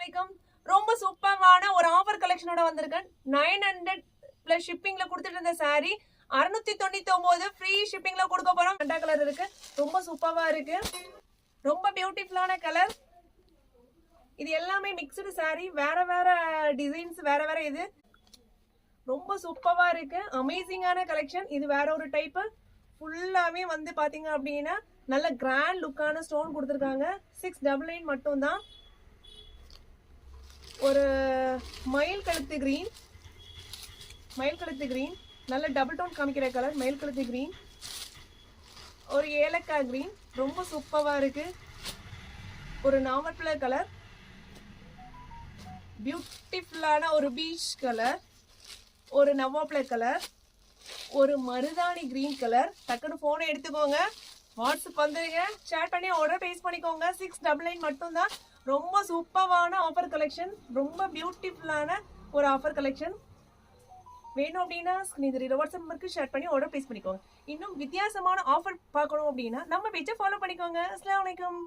வலைக்கம். ரொம்ப சூப்பரான ஒரு ஆஃபர் கலெக்ஷனோட வந்திருக்கேன். 900 பிளஸ் ஷிப்பிங்ல கொடுத்துட்டு இருந்த saree 699 ஃப்ரீ ஷிப்பிங்ல கொடுக்க போறோம். ரெண்டா கலர் இருக்கு, ரொம்ப சூப்பரா இருக்கு, ரொம்ப பியூட்டிஃபுல்லான கலர். இது எல்லாமே மிக்ஸ்டு saree, வேற வேற டிசைன்ஸ், வேற வேற இது ரொம்ப சூப்பரா இருக்கு. அமேசிங்கான கலெக்ஷன். இது வேற ஒரு டைப். ஃபுல்லாவே வந்து பாத்தீங்க அப்படின்னா நல்ல கிராண்ட் லுக்கான ஸ்டோன் கொடுத்துருக்காங்க. 699 மட்டும் தான். ஒரு மயில் கழுத்து கிரீன், நல்ல டபுள் டோன் காமிக்கிற கலர். மயில் கழுத்து கிரீன், ஒரு ஏலக்காய் கிரீன், ரொம்ப சூப்பரா இருக்கு. ஒரு நாவல் கலர், பியூட்டிஃபுல்லான ஒரு பீச் கலர், ஒரு நவாப்ள கலர், ஒரு மருதாணி கிரீன் கலர். டக்குன்னு போனை எடுத்துக்கோங்க, வாட்ஸ்அப் வந்துருங்க, சேட் பண்ணி ஆர்டர் பேஸ் பண்ணிக்கோங்க. 699 மட்டும் தான். ரொம்ப சூப்பரான ஆஃபர் கலெக்ஷன், ரொம்ப பியூட்டிஃபுல்லான ஒரு ஆஃபர் கலெக்ஷன். வேணும் அப்படின்னா இந்த வாட்ஸ்அப் நம்பருக்கு ஷேர் பண்ணி ஆர்டர் பேஸ் பண்ணிக்கோங்க. இன்னும் வித்தியாசமான ஆஃபர் பார்க்கணும் அப்படின்னா நம்ம பேஜை ஃபாலோ பண்ணிக்கோங்க. அஸ்ஸலாமு அலைக்கும்.